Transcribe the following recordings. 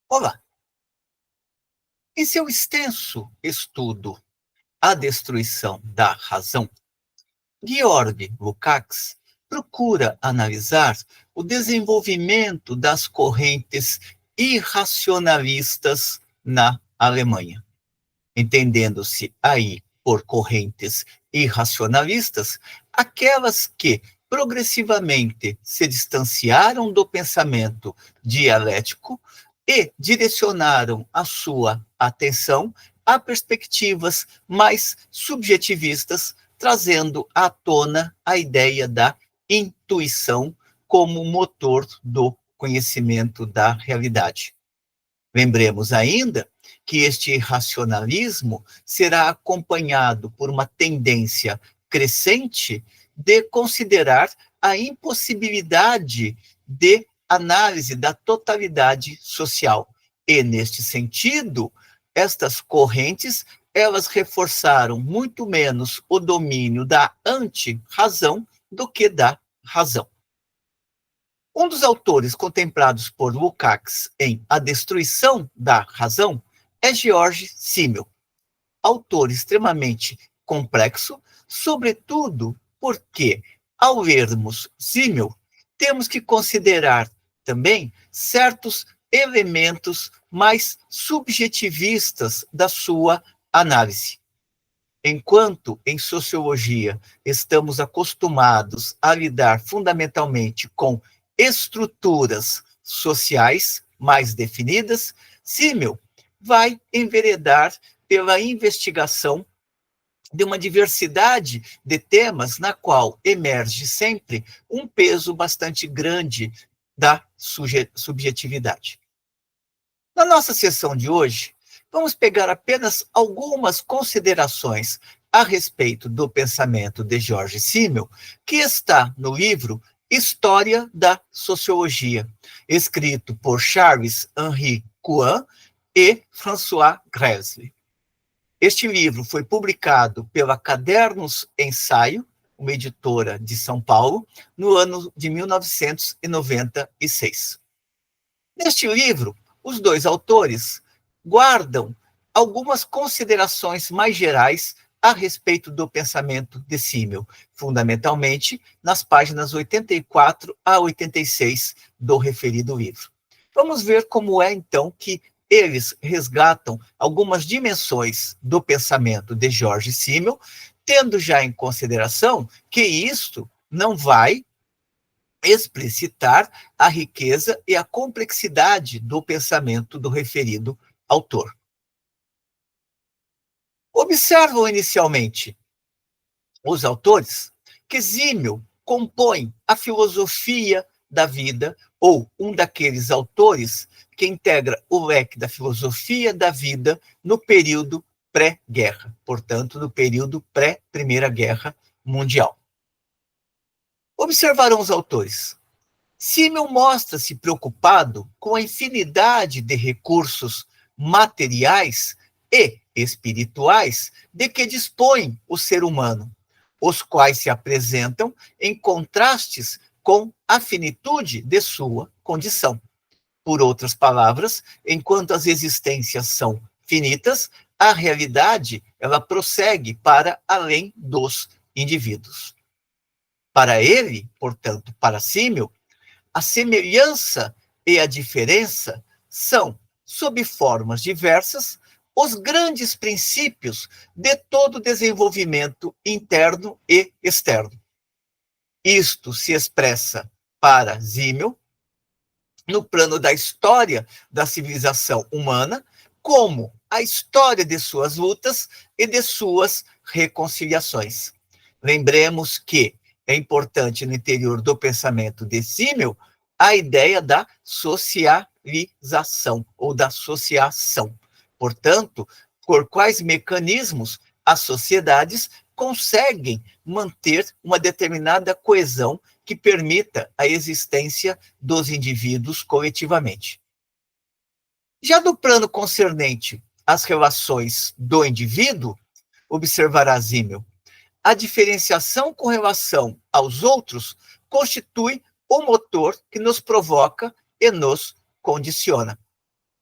Olá! Em seu extenso estudo A Destruição da Razão, Georg Lukács procura analisar o desenvolvimento das correntes irracionalistas na Alemanha, entendendo-se aí por correntes irracionalistas aquelas que progressivamente se distanciaram do pensamento dialético e direcionaram a sua atenção a perspectivas mais subjetivistas, trazendo à tona a ideia da intuição como motor do conhecimento da realidade. Lembremos ainda que este racionalismo será acompanhado por uma tendência crescente de considerar a impossibilidade de análise da totalidade social. E, neste sentido, estas correntes, elas reforçaram muito menos o domínio da anti-razão do que da razão. Um dos autores contemplados por Lukács em A Destruição da Razão é Georg Simmel, autor extremamente complexo, sobretudo porque, ao lermos Simmel, temos que considerar também certos elementos mais subjetivistas da sua análise. Enquanto em sociologia estamos acostumados a lidar fundamentalmente com estruturas sociais mais definidas, Simmel vai enveredar pela investigação de uma diversidade de temas na qual emerge sempre um peso bastante grande da subjetividade. Na nossa sessão de hoje, vamos pegar apenas algumas considerações a respeito do pensamento de Georg Simmel, que está no livro História da Sociologia, escrito por Charles-Henri Coin e François Gressler. Este livro foi publicado pela Cadernos Ensaio, uma editora de São Paulo, no ano de 1996. Neste livro, os dois autores guardam algumas considerações mais gerais a respeito do pensamento de Simmel, fundamentalmente nas páginas 84 a 86 do referido livro. Vamos ver como é, então, que eles resgatam algumas dimensões do pensamento de Georg Simmel, tendo já em consideração que isto não vai explicitar a riqueza e a complexidade do pensamento do referido autor. Observam inicialmente os autores que Simmel compõe a filosofia da vida, ou um daqueles autores que integra o leque da filosofia da vida no período pré-guerra, portanto, no período pré-Primeira Guerra Mundial. Observarão os autores. Simmel mostra-se preocupado com a infinidade de recursos materiais e espirituais de que dispõe o ser humano, os quais se apresentam em contrastes com a finitude de sua condição. Por outras palavras, enquanto as existências são finitas, a realidade ela prossegue para além dos indivíduos. Para ele, portanto, para Simmel, a semelhança e a diferença são, sob formas diversas, os grandes princípios de todo desenvolvimento interno e externo. Isto se expressa para Simmel no plano da história da civilização humana, como a história de suas lutas e de suas reconciliações. Lembremos que é importante no interior do pensamento de Simmel a ideia da socialização ou da associação. Portanto, por quais mecanismos as sociedades conseguem manter uma determinada coesão que permita a existência dos indivíduos coletivamente. Já do plano concernente às relações do indivíduo, observará Simmel, a diferenciação com relação aos outros constitui o motor que nos provoca e nos condiciona.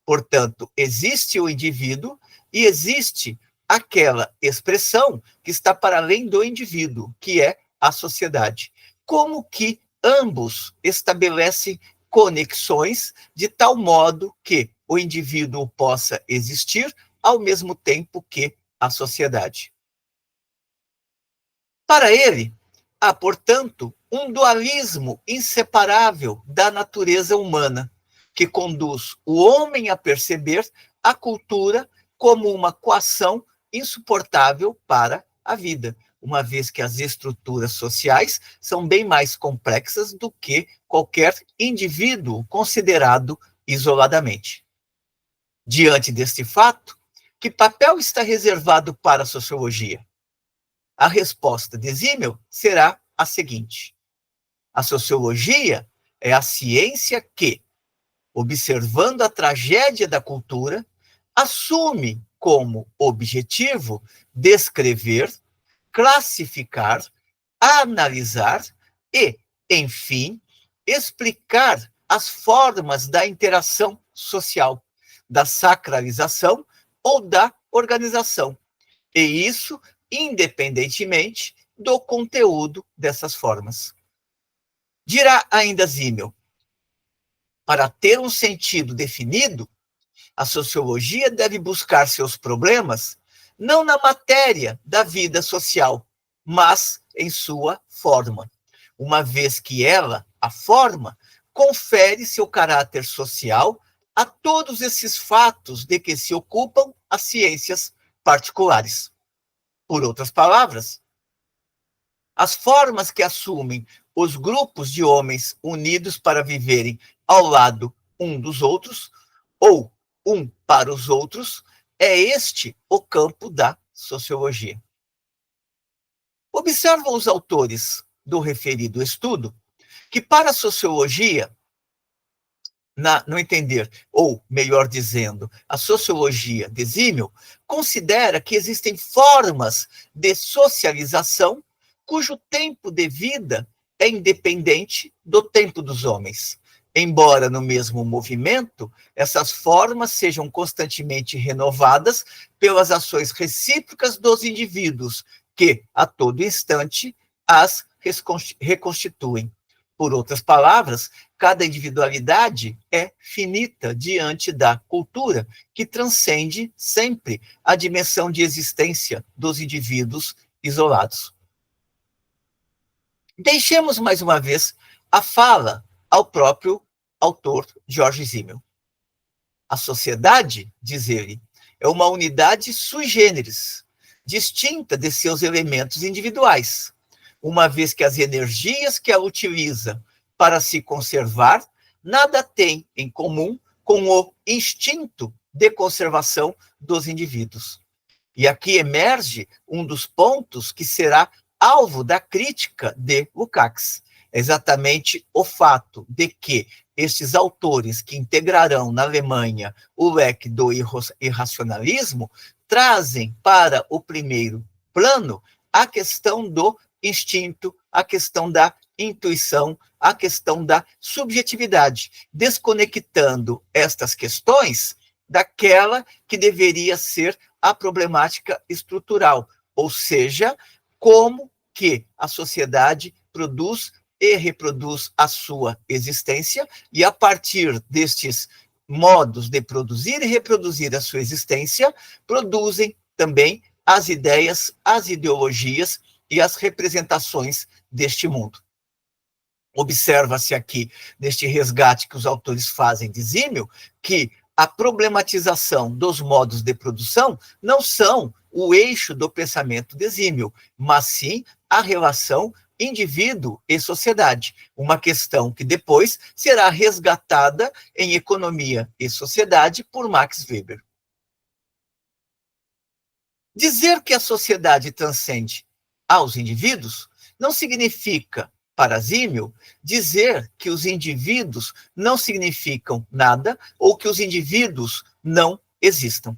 Portanto, existe o indivíduo e existe aquela expressão que está para além do indivíduo, que é a sociedade. Como que ambos estabelecem conexões de tal modo que o indivíduo possa existir ao mesmo tempo que a sociedade. Para ele, há, portanto, um dualismo inseparável da natureza humana, que conduz o homem a perceber a cultura como uma coação insuportável para a vida, uma vez que as estruturas sociais são bem mais complexas do que qualquer indivíduo considerado isoladamente. Diante deste fato, que papel está reservado para a sociologia? A resposta de Simmel será a seguinte: a sociologia é a ciência que, observando a tragédia da cultura, assume como objetivo descrever, classificar, analisar e, enfim, explicar as formas da interação social, da sacralização ou da organização. E isso independentemente do conteúdo dessas formas. Dirá ainda Simmel: para ter um sentido definido, a sociologia deve buscar seus problemas não na matéria da vida social, mas em sua forma, uma vez que ela, a forma, confere seu caráter social a todos esses fatos de que se ocupam as ciências particulares. Por outras palavras, as formas que assumem os grupos de homens unidos para viverem ao lado um dos outros, ou um para os outros, é este o campo da sociologia. Observam os autores do referido estudo que, para a sociologia, no entender, ou melhor dizendo, a sociologia de Simmel considera que existem formas de socialização cujo tempo de vida é independente do tempo dos homens. Embora no mesmo movimento, essas formas sejam constantemente renovadas pelas ações recíprocas dos indivíduos, que, a todo instante, as reconstituem. Por outras palavras, cada individualidade é finita diante da cultura, que transcende sempre a dimensão de existência dos indivíduos isolados. Deixemos mais uma vez a fala ao próprio autor George Simmel. A sociedade, diz ele, é uma unidade sui generis, distinta de seus elementos individuais, uma vez que as energias que ela utiliza para se conservar nada têm em comum com o instinto de conservação dos indivíduos. E aqui emerge um dos pontos que será alvo da crítica de Lukács, exatamente o fato de que estes autores que integrarão na Alemanha o leque do irracionalismo trazem para o primeiro plano a questão do instinto, a questão da intuição, a questão da subjetividade, desconectando estas questões daquela que deveria ser a problemática estrutural, ou seja, como que a sociedade produz e reproduz a sua existência, e a partir destes modos de produzir e reproduzir a sua existência, produzem também as ideias, as ideologias e as representações deste mundo. Observa-se aqui, neste resgate que os autores fazem de Simmel, que a problematização dos modos de produção não são o eixo do pensamento de Simmel, mas sim a relação indivíduo e sociedade, uma questão que depois será resgatada em Economia e Sociedade por Max Weber. Dizer que a sociedade transcende aos indivíduos não significa, para Simmel, dizer que os indivíduos não significam nada ou que os indivíduos não existam.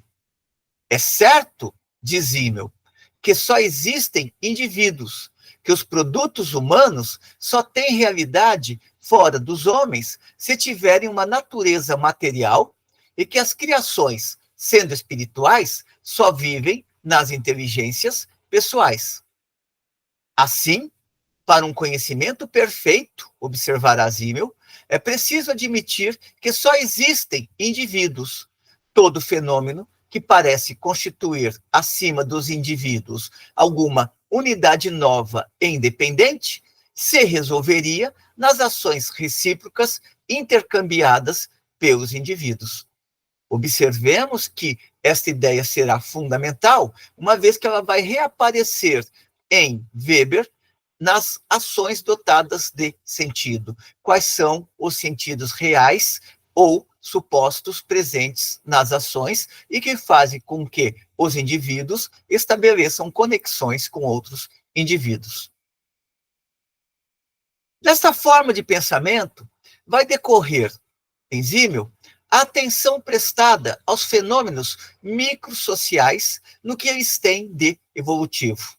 É certo, diz Simmel, que só existem indivíduos, que os produtos humanos só têm realidade fora dos homens se tiverem uma natureza material e que as criações, sendo espirituais, só vivem nas inteligências pessoais. Assim, para um conhecimento perfeito, observará Simmel, é preciso admitir que só existem indivíduos. Todo fenômeno que parece constituir acima dos indivíduos alguma unidade nova e independente se resolveria nas ações recíprocas intercambiadas pelos indivíduos. Observemos que esta ideia será fundamental, uma vez que ela vai reaparecer em Weber nas ações dotadas de sentido. Quais são os sentidos reais ou supostos presentes nas ações e que fazem com que os indivíduos estabeleçam conexões com outros indivíduos. Desta forma de pensamento, vai decorrer, em Simmel, a atenção prestada aos fenômenos microsociais no que eles têm de evolutivo.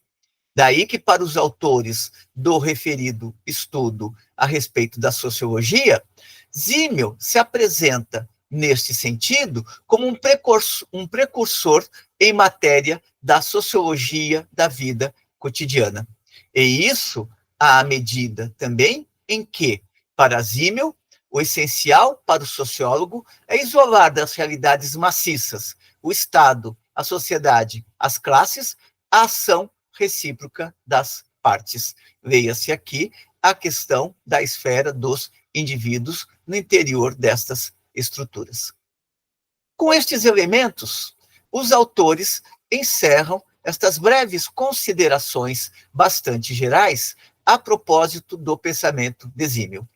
Daí que, para os autores do referido estudo a respeito da sociologia, Simmel se apresenta, neste sentido, como um precursor em matéria da sociologia da vida cotidiana. E isso à medida também em que, para Simmel, o essencial para o sociólogo é isolar das realidades maciças o Estado, a sociedade, as classes, a ação recíproca das partes. Leia-se aqui a questão da esfera dos indivíduos no interior destas estruturas. Com estes elementos, os autores encerram estas breves considerações bastante gerais a propósito do pensamento de Simmel.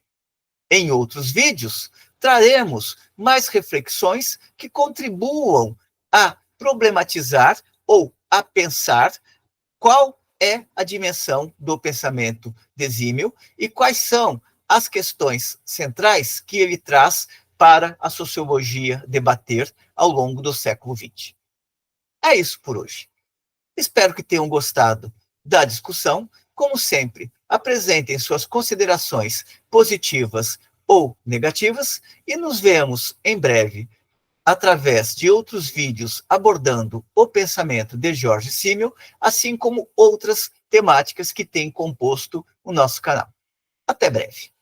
Em outros vídeos, traremos mais reflexões que contribuam a problematizar ou a pensar qual é a dimensão do pensamento de Simmel e quais são as questões centrais que ele traz para a sociologia debater ao longo do século XX. É isso por hoje. Espero que tenham gostado da discussão. Como sempre, apresentem suas considerações positivas ou negativas e nos vemos em breve através de outros vídeos abordando o pensamento de George Simmel, assim como outras temáticas que têm composto o nosso canal. Até breve.